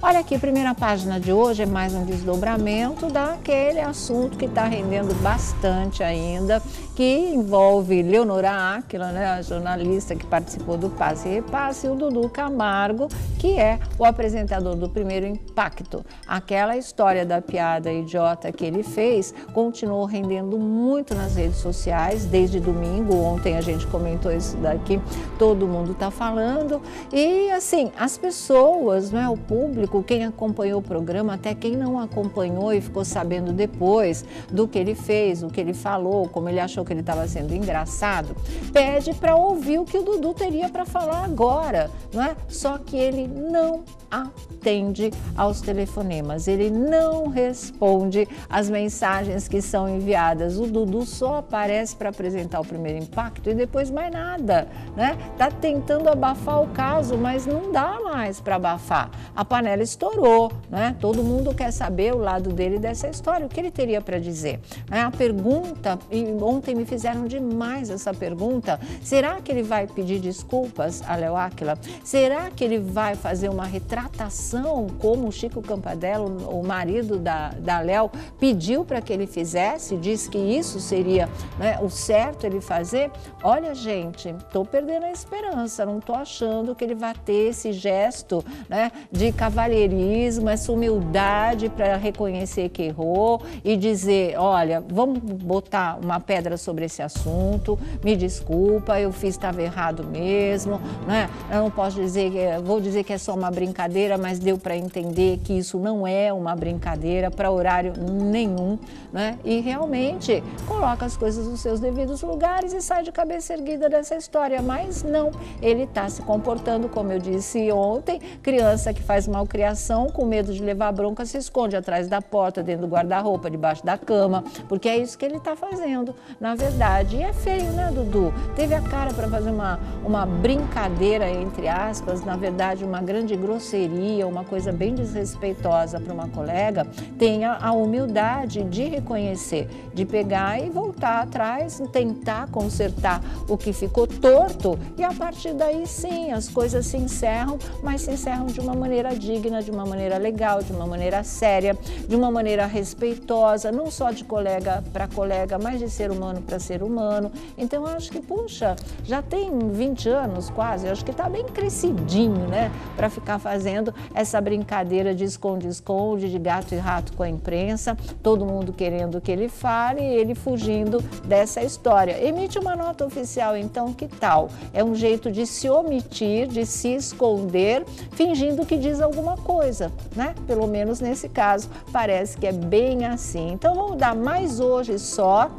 Olha aqui, primeira página de hoje é mais um desdobramento daquele assunto que está rendendo bastante ainda, que envolve Leonora Áquila, né, a jornalista que participou do Passe e Repasse, e o Dudu Camargo, que é o apresentador do Primeiro Impacto. Aquela história da piada idiota que ele fez continuou rendendo muito nas redes sociais desde domingo. Ontem a gente comentou isso daqui, todo mundo está falando. E assim, as pessoas, né, o público, quem acompanhou o programa, até quem não acompanhou e ficou sabendo depois do que ele fez, o que ele falou, como ele achou que ele estava sendo engraçado, pede para ouvir o que o Dudu teria para falar agora, não é? Só que ele não atende aos telefonemas, ele não responde às mensagens que são enviadas. O Dudu só aparece para apresentar o Primeiro Impacto e depois mais nada, né? Tá tentando abafar o caso, mas não dá mais para abafar. A panela estourou, né? Todo mundo quer saber o lado dele dessa história, o que ele teria para dizer. A pergunta, e ontem me fizeram demais essa pergunta, será que ele vai pedir desculpas a Léo Áquila? Será que ele vai fazer uma retratação, como o Chico Campardella, o marido da Léo, pediu para que ele fizesse, disse que isso seria, né, o certo ele fazer? Olha, gente, estou perdendo a esperança, não estou achando que ele vai ter esse gesto, né, de cavalheirismo, essa humildade para reconhecer que errou e dizer, olha, vamos botar uma pedra sobre esse assunto, me desculpa, eu fiz, estava errado mesmo, né? Eu não posso dizer, vou dizer que é só uma brincadeira, mas deu para entender que isso não é uma brincadeira para horário nenhum, né? E realmente coloca as coisas nos seus devidos lugares e sai de cabeça erguida dessa história, mas não, ele está se comportando, como eu disse ontem, criança que faz malcriação, com medo de levar bronca, se esconde atrás da porta, dentro do guarda-roupa, debaixo da cama, porque é isso que ele está fazendo, na verdade. E é feio, né, Dudu? Teve a cara para fazer uma brincadeira, entre aspas, na verdade, uma grande grosseria, uma coisa bem desrespeitosa para uma colega. Tenha a humildade de reconhecer, de pegar e voltar atrás, tentar consertar o que ficou torto e a partir daí sim, as coisas se encerram, mas se encerram de uma maneira digna, de uma maneira legal, de uma maneira séria, de uma maneira respeitosa, não só de colega para colega, mas de ser humano para ser humano. Então, eu acho que, puxa, já tem 20 anos quase, eu acho que está bem crescidinho, né, para ficar fazendo essa brincadeira de esconde-esconde, de gato e rato com a imprensa, todo mundo querendo que ele fale e ele fugindo dessa história. Emite uma nota oficial, então, que tal? É um jeito de se omitir, de se esconder, fingindo que diz alguma coisa, né? Pelo menos nesse caso, parece que é bem assim. Então, vamos dar mais hoje só,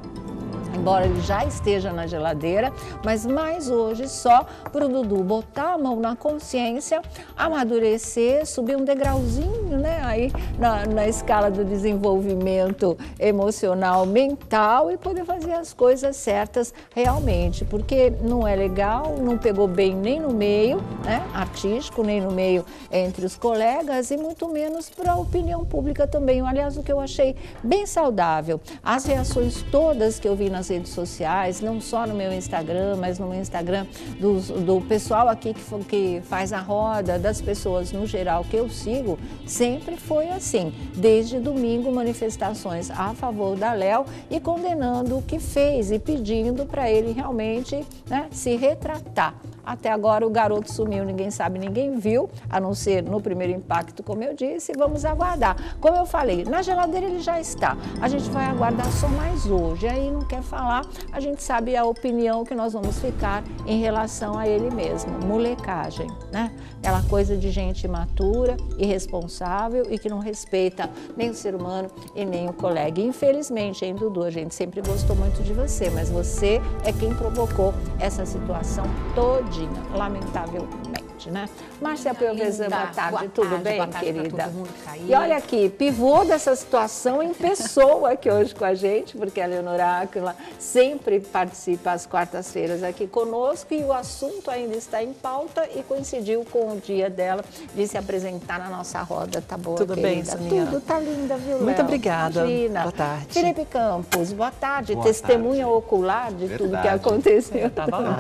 embora ele já esteja na geladeira, mas mais hoje só para o Dudu botar a mão na consciência, amadurecer, subir um degrauzinho, né, aí na escala do desenvolvimento emocional, mental e poder fazer as coisas certas realmente, porque não é legal, não pegou bem nem no meio, né, artístico, nem no meio entre os colegas e muito menos para a opinião pública também. Aliás, o que eu achei bem saudável, as reações todas que eu vi nas redes sociais, não só no meu Instagram, mas no Instagram do pessoal aqui que faz a roda, das pessoas no geral que eu sigo, sempre foi assim. Desde domingo, manifestações a favor da Léo e condenando o que fez e pedindo para ele realmente, né, se retratar. Até agora o garoto sumiu, ninguém sabe, ninguém viu, a não ser no Primeiro Impacto, como eu disse, e vamos aguardar. Como eu falei, na geladeira ele já está, a gente vai aguardar só mais hoje, aí não quer falar, a gente sabe a opinião que nós vamos ficar em relação a ele mesmo, molecagem, né? Aquela coisa de gente imatura, irresponsável e que não respeita nem o ser humano e nem o colega. Infelizmente, hein, Dudu, a gente sempre gostou muito de você, mas você é quem provocou essa situação todinha, lamentavelmente, né? Márcia Piovesan, boa tarde, tudo bem, boa tarde, querida? Todo mundo que tá aí. E olha aqui, pivô dessa situação em pessoa aqui hoje com a gente, porque a Leonora Áquila sempre participa às quartas-feiras aqui conosco e o assunto ainda está em pauta e coincidiu com o dia dela de se apresentar na nossa roda. Tá boa, tudo querida? Bem, Soninha? Tudo tá linda, viu, Léo? Muito obrigada. Imagina. Boa tarde. Felipe Campos, boa tarde. Boa Testemunha tarde. ocular de Verdade. tudo que aconteceu. Eu tava lá.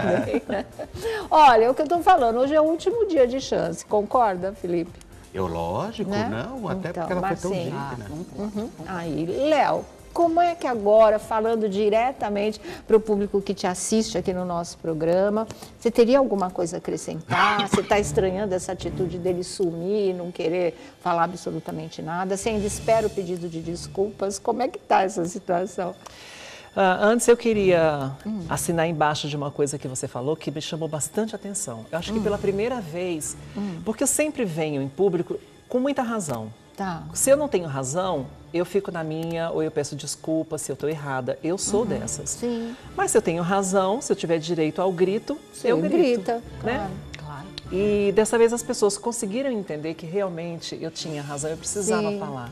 Olha, o que eu tô falando, hoje é o último dia de chance, concorda, Felipe? Lógico, né? não, até Então, porque ela foi tão Marcinho. digna. Aí, Léo, como é que agora, falando diretamente para o público que te assiste aqui no nosso programa, você teria alguma coisa a acrescentar? Você está estranhando essa atitude dele sumir, não querer falar absolutamente nada? Você ainda espera o pedido de desculpas? Como é que está essa situação? Antes eu queria assinar embaixo de uma coisa que você falou que me chamou bastante atenção. Eu acho que pela primeira vez, porque eu sempre venho em público com muita razão. Tá. Se eu não tenho razão, eu fico na minha ou eu peço desculpa se eu estou errada. Eu sou dessas. Sim. Mas se eu tenho razão, se eu tiver direito ao grito, eu grito. Grita, né? Claro. E dessa vez as pessoas conseguiram entender que realmente eu tinha razão, eu precisava Sim. falar.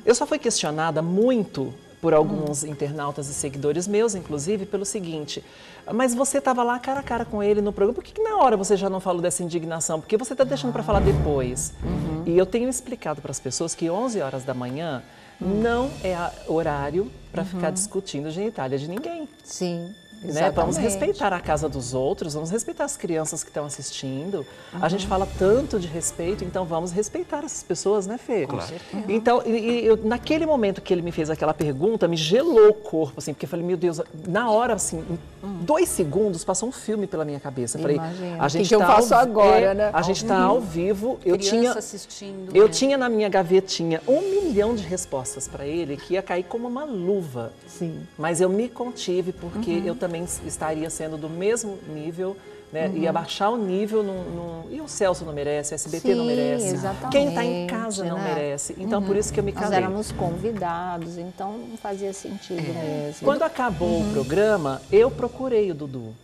Eu só fui questionada muito por alguns internautas e seguidores meus, inclusive, pelo seguinte: mas você estava lá cara a cara com ele no programa, por que na hora você já não falou dessa indignação? Porque você está deixando para falar depois? E eu tenho explicado para as pessoas que 11 horas da manhã não é horário para ficar discutindo genitália de ninguém. Sim. Né? Vamos respeitar a casa dos outros, vamos respeitar as crianças que estão assistindo. A gente fala tanto de respeito, então vamos respeitar essas pessoas, né, Fê? Claro. Então, naquele momento que ele me fez aquela pergunta, me gelou o corpo, assim, porque eu falei, meu Deus, na hora, assim, em 2 segundos, passou um filme pela minha cabeça. Eu falei, Imagina. a gente que eu faço agora, né? A gente está ao vivo. Criança assistindo. Eu né? tinha na minha gavetinha 1 milhão de respostas para ele que ia cair como uma luva. Sim. Mas eu me contive porque eu também estaria sendo do mesmo nível, né? Ia baixar o nível, e o Celso não merece, o SBT não Sim, merece, exatamente, quem está em casa não né? merece. Então, por isso que eu me Nós calei. éramos convidados, então não fazia sentido mesmo. Quando acabou o programa, eu procurei o Dudu.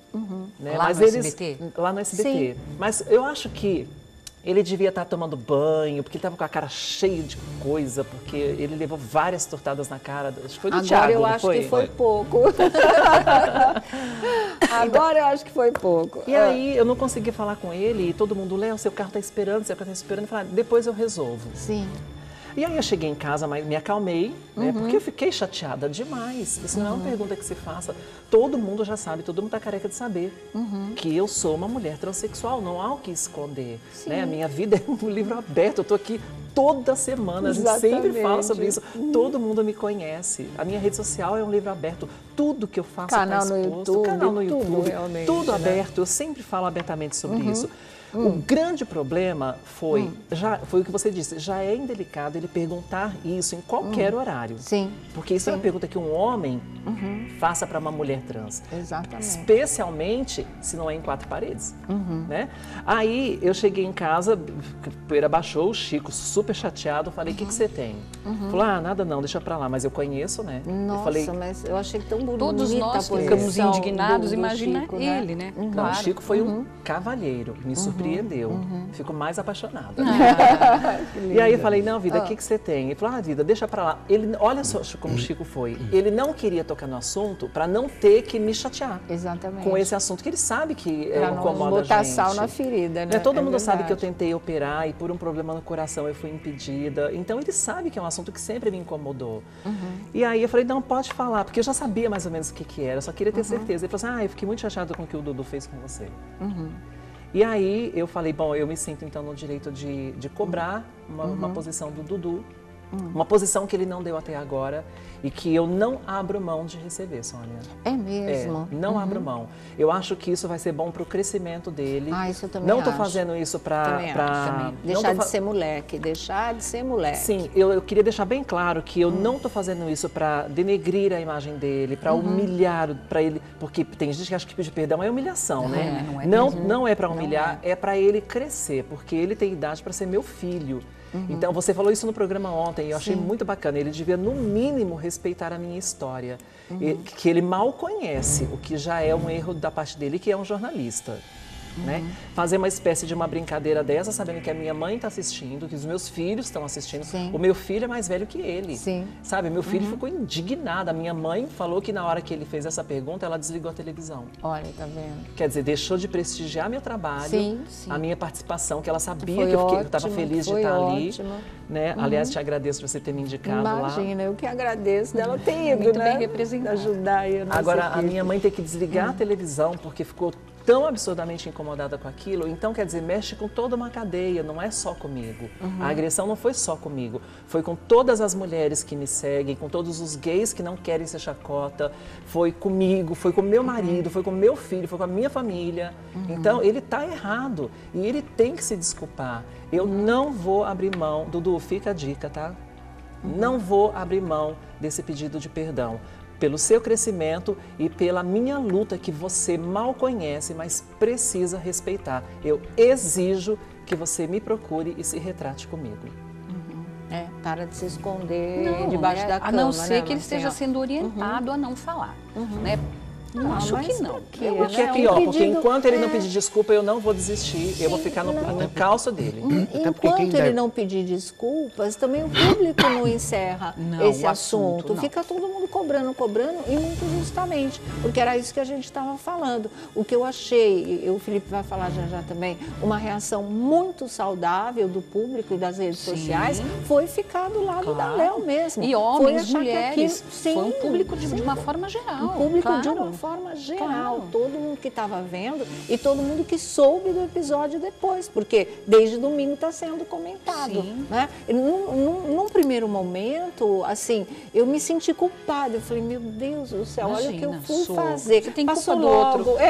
Né? Lá Mas no eles, SBT? Lá no SBT. Sim. Mas eu acho que ele devia estar tomando banho, porque ele estava com a cara cheia de coisa, porque ele levou várias tortadas na cara. Acho que foi do Agora Thiago, eu não acho foi? que foi pouco. Agora eu acho que foi pouco. E aí eu não consegui falar com ele e todo mundo, Léo, seu carro está esperando, seu carro está esperando. Eu falei, depois eu resolvo. Sim. E aí eu cheguei em casa, mas me acalmei, né? Porque eu fiquei chateada demais. Isso não é uma pergunta que se faça. Todo mundo já sabe, todo mundo está careca de saber que eu sou uma mulher transexual, não há o que esconder. Né? A minha vida é um livro aberto, eu estou aqui toda semana, a gente sempre fala sobre isso. Todo mundo me conhece. A minha rede social é um livro aberto. Tudo que eu faço está exposto. Canal no YouTube, realmente, tudo né? aberto. Eu sempre falo abertamente sobre isso. O grande problema foi o que você disse, já é indelicado ele perguntar isso em qualquer horário. Sim. Porque isso é uma pergunta que um homem faça para uma mulher trans. Exatamente. Especialmente se não é em 4 paredes. Né? Aí eu cheguei em casa, a poeira baixou, o Chico super chateado, falei, o que você tem? Falou, nada não, deixa pra lá, mas eu conheço, né? Nossa, eu falei, mas eu achei tão bonita Todos nós a posição ficamos indignados, do imagina Chico, ele, né? não, o Claro. Chico foi um cavalheiro, me surpreendeu. Fico mais apaixonada. E aí eu falei, não, vida, o que você tem? Ele falou, vida, deixa pra lá. Ele, olha só como o Chico foi. Ele não queria tocar no assunto pra não ter que me chatear Exatamente. com esse assunto, que ele sabe que Pra não incomoda a botar gente. sal na ferida, né? Todo mundo sabe que eu verdade. tentei operar e por um problema no coração eu fui impedida. Então ele sabe que é um assunto que sempre me incomodou. E aí eu falei, não, pode falar, porque eu já sabia mais ou menos o que era, eu só queria ter certeza. Ele falou assim, eu fiquei muito chateada com o que o Dudu fez com você. E aí eu falei, bom, eu me sinto então no direito de cobrar uma posição do Dudu, uma posição que ele não deu até agora e que eu não abro mão de receber, Sônia. É mesmo? Não abro mão. Eu acho que isso vai ser bom para o crescimento dele. Isso eu também não acho. estou fazendo isso Também para... Deixar de ser moleque, deixar de ser moleque. Sim, eu queria deixar bem claro que eu não estou fazendo isso para denegrir a imagem dele, para humilhar para ele, porque tem gente que acha que pedir perdão é humilhação, né? Não é para humilhar, é para ele crescer, porque ele tem idade para ser meu filho. Então, você falou isso no programa ontem e eu achei muito bacana. Ele devia, no mínimo, respeitar a minha história, que ele mal conhece, o que já é um erro da parte dele, que é um jornalista. Né? Fazer uma espécie de uma brincadeira dessa, sabendo que a minha mãe está assistindo, que os meus filhos estão assistindo. Sim. O meu filho é mais velho que ele. Sim. Sabe, meu filho ficou indignado. A minha mãe falou que na hora que ele fez essa pergunta, ela desligou a televisão. Olha, tá vendo? Quer dizer, deixou de prestigiar meu trabalho, Sim, a minha participação, que ela sabia Foi que eu ótimo, estava feliz de foi estar ali. ótimo. Né? Aliás, te agradeço por você ter me indicado lá. Imagina, eu que agradeço dela ter ido, Muito né? bem representada. Ajudar aí a nossa Agora, a equipe. minha mãe tem que desligar a televisão, porque ficou tão absurdamente incomodada com aquilo, então quer dizer, mexe com toda uma cadeia, não é só comigo. A agressão não foi só comigo, foi com todas as mulheres que me seguem, com todos os gays que não querem ser chacota, foi comigo, foi com meu marido, foi com meu filho, foi com a minha família. Então ele está errado e ele tem que se desculpar. Eu não vou abrir mão, Dudu, fica a dica, tá? Não vou abrir mão desse pedido de perdão. Pelo seu crescimento e pela minha luta que você mal conhece, mas precisa respeitar. Eu exijo que você me procure e se retrate comigo. Para de se esconder debaixo da cama. A não ser né, que ele esteja sendo orientado a não falar, né? Eu acho que não. O que é pior, porque enquanto ele não pedir desculpa, eu não vou desistir, eu vou ficar no encalço dele. Enquanto ele não pedir desculpas, também o público não encerra esse assunto. Fica todo mundo cobrando, e muito justamente, porque era isso que a gente estava falando. O que eu achei, o Felipe vai falar já também, uma reação muito saudável do público e das redes sociais, foi ficar do lado da Léo mesmo. E homens, mulheres, foi um público de uma forma geral. Um público de uma forma geral, todo mundo que estava vendo e todo mundo que soube do episódio depois, porque desde domingo está sendo comentado, né? Num primeiro momento, assim, eu me senti culpada, eu falei, meu Deus do céu, olha o que eu fui fazer. Você tem passou culpa logo, do outro.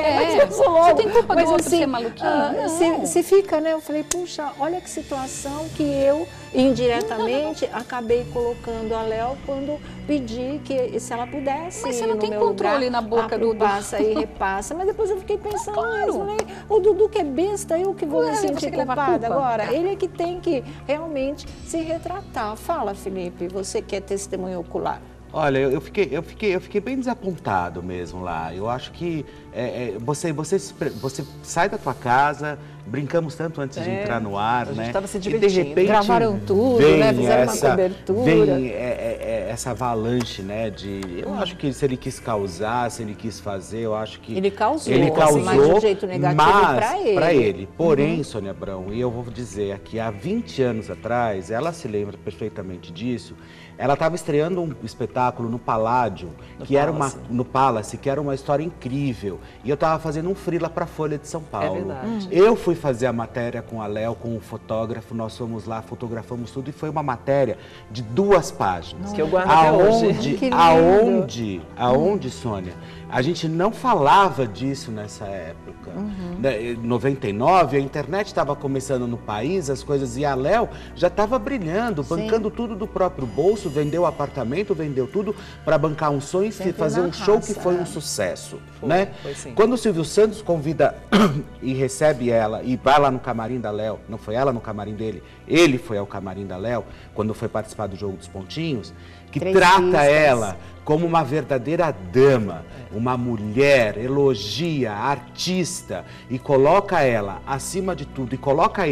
Você tem culpa do outro ser maluquinho? Você fica, né? Eu falei, puxa, olha que situação que eu indiretamente acabei colocando a Léo quando pedi que se ela pudesse. Mas você não no tem meu controle lugar, na boca do passa e repassa. Mas depois eu fiquei pensando, o Dudu que é besta, eu que vou me sentir culpada agora. Ele é que tem que realmente se retratar. Fala, Felipe, você que é testemunho ocular. Olha, eu fiquei bem desapontado mesmo lá. Eu acho que você sai da tua casa, brincamos tanto antes de entrar no ar, né? A gente estava se divertindo. E de repente gravaram tudo, né? Fizeram uma cobertura. Vem essa avalanche, né? Eu acho que se ele quis causar, se ele quis fazer, eu acho que... Ele causou, mas de um jeito negativo para ele. Porém, Sônia Abrão, e eu vou dizer aqui, há 20 anos atrás, ela se lembra perfeitamente disso, ela estava estreando um espetáculo no Paládio, no Palace, que era uma história incrível. E eu estava fazendo um freela para a Folha de São Paulo. É verdade. Eu fui fazer a matéria com a Léo, com o fotógrafo, nós fomos lá, fotografamos tudo e foi uma matéria de 2 páginas. Que eu guardo até hoje. Aonde, Sônia? A gente não falava disso nessa época. Em 99, a internet estava começando no país, as coisas, e a Léo já estava brilhando, bancando tudo do próprio bolso, vendeu apartamento, vendeu tudo para bancar um sonho e fazer um show que foi um sucesso. Foi sim. Quando o Silvio Santos convida e recebe ela e vai lá no camarim da Léo, não foi ela no camarim dele, ele foi ao camarim da Léo, quando foi participar do Jogo dos Pontinhos, que trata ela como uma verdadeira dama, uma mulher, elogia, artista e coloca ela acima de tudo e coloca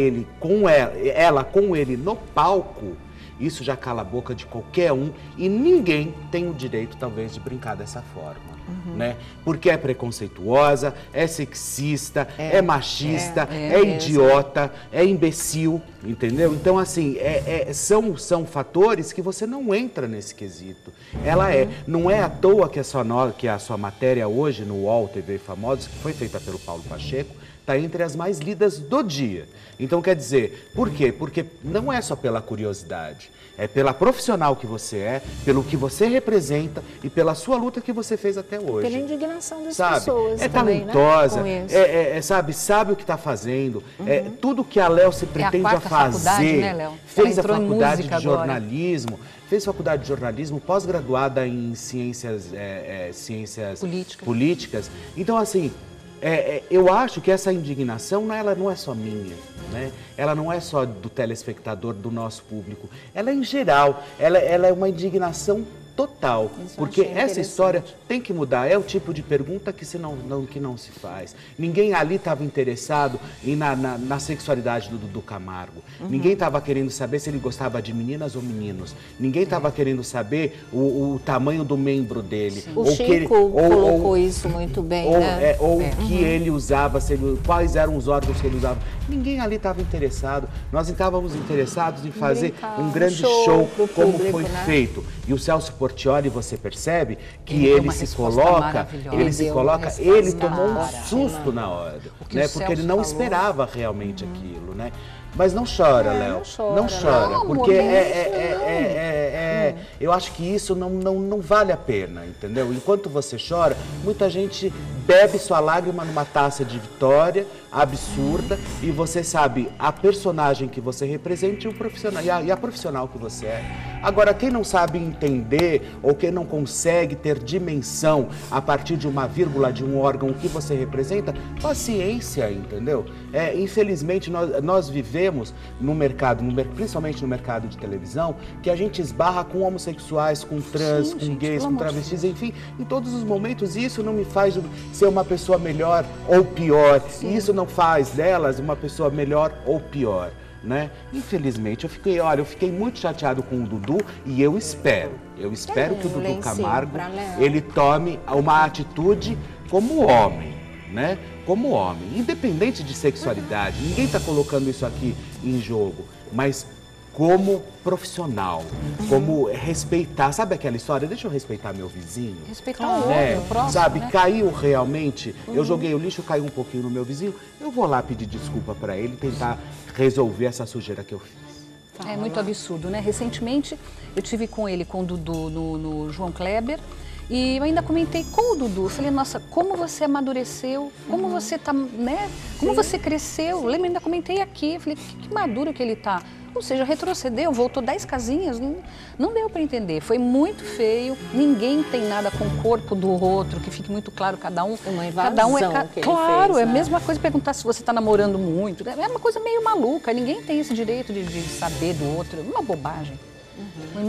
ela com ele no palco, isso já cala a boca de qualquer um e ninguém tem o direito, talvez, de brincar dessa forma. Né? Porque é preconceituosa, é sexista, é machista, é idiota, é imbecil, entendeu? Então, assim, são fatores que você não entra nesse quesito. Ela não é à toa que a sua matéria hoje no UOL TV Famosos, que foi feita pelo Paulo Pacheco, está entre as mais lidas do dia. Então, quer dizer, por quê? Porque não é só pela curiosidade, é pela profissional que você é, pelo que você representa e pela sua luta que você fez até hoje. Pela indignação das sabe? pessoas talentosa, né? sabe o que está fazendo, tudo que a Léo se pretende a fazer, né, Léo? Fez a faculdade de jornalismo, fez faculdade de jornalismo, pós-graduada em ciências políticas. Então, assim, eu acho que essa indignação, ela não é só minha, né? Ela não é só do telespectador, do nosso público. Ela é em geral, ela é uma indignação total, porque essa história tem que mudar. É o tipo de pergunta que não se faz. Ninguém ali estava interessado na sexualidade do Camargo. Ninguém estava querendo saber se ele gostava de meninas ou meninos. Ninguém estava querendo saber o tamanho do membro dele. O Chico colocou isso muito bem, né? Ou o que ele usava, quais eram os órgãos que ele usava. Ninguém ali estava interessado. Nós estávamos interessados em fazer um grande show como foi feito. E o Celso Portiolli, você percebe que ele se coloca, ele tomou um susto na hora, né? Porque ele não esperava realmente aquilo, né? Mas não chora, Léo. Não chora, porque eu acho que isso não vale a pena, entendeu? Enquanto você chora, muita gente bebe sua lágrima numa taça de vitória absurda e você sabe a personagem que você representa e o profissional e a profissional que você é. Agora, quem não sabe entender ou quem não consegue ter dimensão a partir de uma vírgula de um órgão que você representa, paciência, entendeu? Infelizmente, nós vivemos no mercado, principalmente no mercado de televisão, que a gente esbarra com homossexuais, com trans, com gays, com travestis, enfim, em todos os momentos. E isso não me faz ser uma pessoa melhor ou pior. E isso não faz delas uma pessoa melhor ou pior, né? Infelizmente, eu fiquei muito chateado com o Dudu e eu espero que o Dudu Camargo, ele tome uma atitude como homem, né? Como homem, independente de sexualidade, ninguém está colocando isso aqui em jogo, mas como profissional, como respeitar, sabe aquela história? Deixa eu respeitar meu vizinho. Respeitar o outro, o próximo, sabe, né? Caiu realmente, eu joguei o lixo, caiu um pouquinho no meu vizinho, eu vou lá pedir desculpa para ele, tentar resolver essa sujeira que eu fiz. É muito absurdo, né? Recentemente eu tive com ele, com o Dudu, no João Kleber, e eu ainda comentei com o Dudu, eu falei, nossa, como você amadureceu, como você tá, né? Como você cresceu. Eu ainda comentei aqui, eu falei, que maduro que ele tá. Ou seja, retrocedeu, voltou 10 casinhas, não deu para entender. Foi muito feio, ninguém tem nada com o corpo do outro, que fique muito claro, cada um... Uma invasão cada um que ele claro, fez, é a né? mesma coisa perguntar se você está namorando muito. É uma coisa meio maluca, ninguém tem esse direito de saber do outro, é uma bobagem.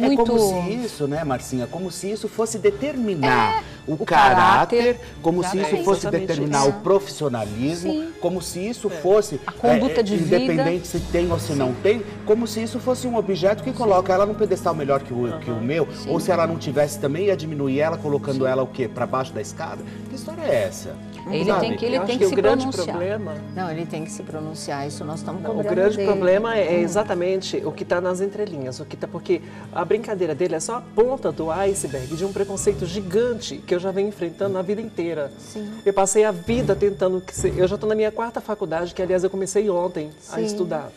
É como se isso, né, Marcinha, como se isso fosse determinar o caráter, como se isso fosse determinar o profissionalismo, como se isso fosse a conduta de vida, independente se tem ou se não tem, como se isso fosse um objeto que coloca ela num pedestal melhor que o meu, ou se ela não tivesse também ia diminuir ela, colocando ela o quê? Para baixo da escada? Que história é essa? Ele tem que se pronunciar. Não, ele tem que se pronunciar, isso nós estamos cobrando O grande dele. problema é exatamente o que está nas entrelinhas, porque a brincadeira dele é só a ponta do iceberg de um preconceito gigante que eu já venho enfrentando a vida inteira. Sim. Eu passei a vida tentando eu já estou na minha 4ª faculdade, que aliás eu comecei ontem a estudar.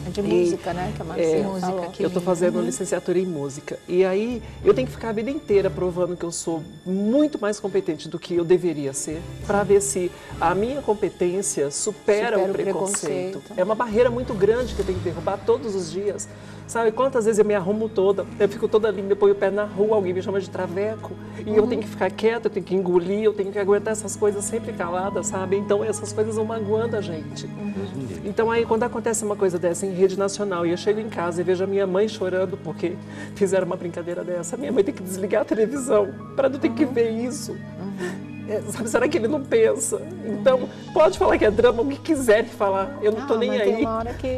É de música, né? Que a Marcinha falou. Eu estou fazendo licenciatura em música. E aí eu tenho que ficar a vida inteira provando que eu sou muito mais competente do que eu deveria ser, para ver se a minha competência supera o preconceito. É uma barreira muito grande que eu tenho que derrubar todos os dias. Sabe quantas vezes eu me arrumo toda, eu fico toda linda, eu ponho o pé na rua, alguém me chama de traveco, e eu tenho que ficar quieta, eu tenho que engolir, eu tenho que aguentar essas coisas sempre calada, sabe? Então essas coisas vão magoando a gente. Então aí quando acontece uma coisa dessa em rede nacional e eu chego em casa e vejo a minha mãe chorando porque fizeram uma brincadeira dessa, minha mãe tem que desligar a televisão para não ter que ver isso. Sabe, será que ele não pensa? Então, pode falar que é drama, o que quiser falar, eu não estou nem aí.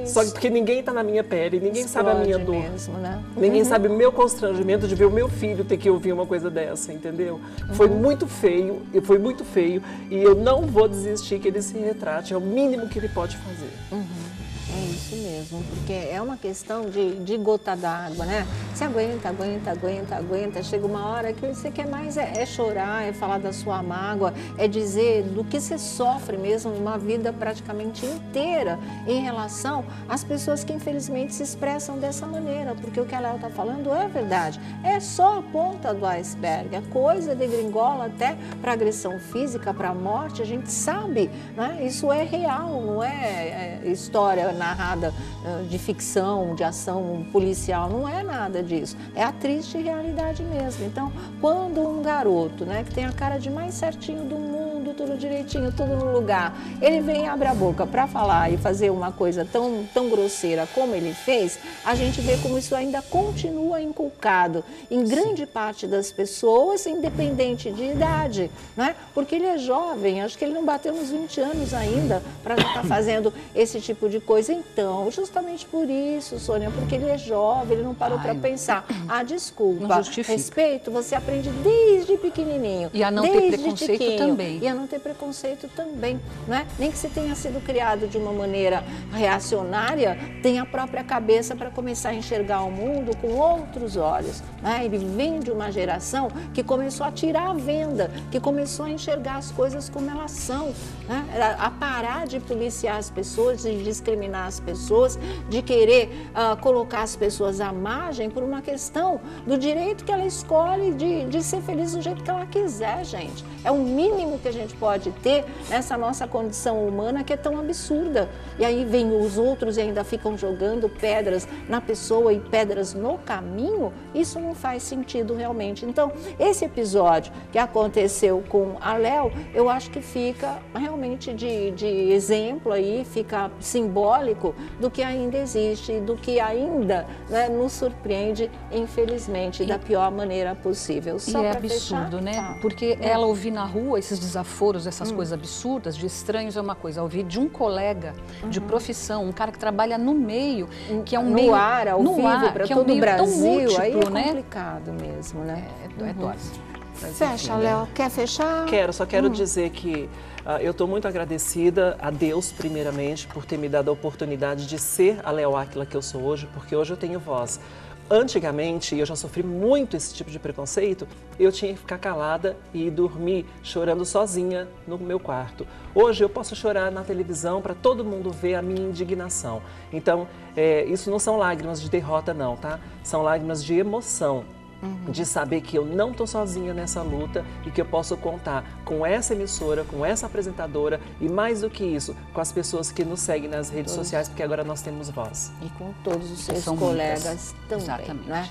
Só que porque ninguém está na minha pele, ninguém sabe a minha dor. Mesmo, né? Ninguém sabe o meu constrangimento de ver o meu filho ter que ouvir uma coisa dessa, entendeu? Foi muito feio, e eu não vou desistir que ele se retrate, é o mínimo que ele pode fazer. É isso mesmo, porque é uma questão de gota d'água, né? Você aguenta, chega uma hora que você quer mais é chorar, é falar da sua mágoa, é dizer do que você sofre mesmo uma vida praticamente inteira em relação às pessoas que infelizmente se expressam dessa maneira, porque o que a Léo está falando é verdade, é só a ponta do iceberg, a coisa degringola até para agressão física, para morte, a gente sabe, né? Isso é real, não é história narrada de ficção, de ação policial, não é nada disso, é a triste realidade mesmo. Então, quando um garoto, né, que tem a cara de mais certinho do mundo, tudo direitinho, tudo no lugar, ele vem e abre a boca para falar e fazer uma coisa tão grosseira como ele fez, a gente vê como isso ainda continua inculcado em grande parte das pessoas, independente de idade, né? Porque ele é jovem, acho que ele não bateu nos 20 anos ainda para já estar fazendo esse tipo de coisa. Então, justamente por isso, Sônia, porque ele é jovem, ele não parou para pensar. Desculpa, respeito, você aprende desde pequenininho. E a não ter preconceito também. E a não não ter preconceito também, não é? Nem que se tenha sido criado de uma maneira reacionária, tem a própria cabeça para começar a enxergar o mundo com outros olhos, né? Ele vem de uma geração que começou a tirar a venda, que começou a enxergar as coisas como elas são, né? A parar de policiar as pessoas, de discriminar as pessoas, de querer colocar as pessoas à margem por uma questão do direito que ela escolhe de ser feliz do jeito que ela quiser, gente. É o mínimo que a gente pode ter nessa nossa condição humana que é tão absurda. E aí vem os outros e ainda ficam jogando pedras na pessoa e pedras no caminho. Isso não faz sentido realmente. Então, esse episódio que aconteceu com a Léo, eu acho que fica realmente de exemplo aí, fica simbólico do que ainda existe, do que ainda, né, nos surpreende, infelizmente, da pior maneira possível. Só e é absurdo, fechar, né? Porque ela ouvir na rua esses desaforos, essas coisas absurdas, de estranhos é uma coisa. Ouvir de um colega de profissão, um cara que trabalha no meio, que é um meio... No ar, ao vivo, para todo o Brasil, múltiplo, aí é né? complicado mesmo, né? É dose. Fecha, Léo. Quer fechar? Quero, só quero dizer que eu estou muito agradecida a Deus, primeiramente, por ter me dado a oportunidade de ser a Léo Áquila que eu sou hoje, porque hoje eu tenho voz. Antigamente, eu já sofri muito esse tipo de preconceito, eu tinha que ficar calada e dormir chorando sozinha no meu quarto. Hoje eu posso chorar na televisão para todo mundo ver a minha indignação. Então, isso não são lágrimas de derrota não, tá? São lágrimas de emoção. De saber que eu não estou sozinha nessa luta e que eu posso contar com essa emissora, com essa apresentadora e mais do que isso, com as pessoas que nos seguem nas redes sociais, porque agora nós temos voz. E com todos os seus colegas também, Exatamente. Né?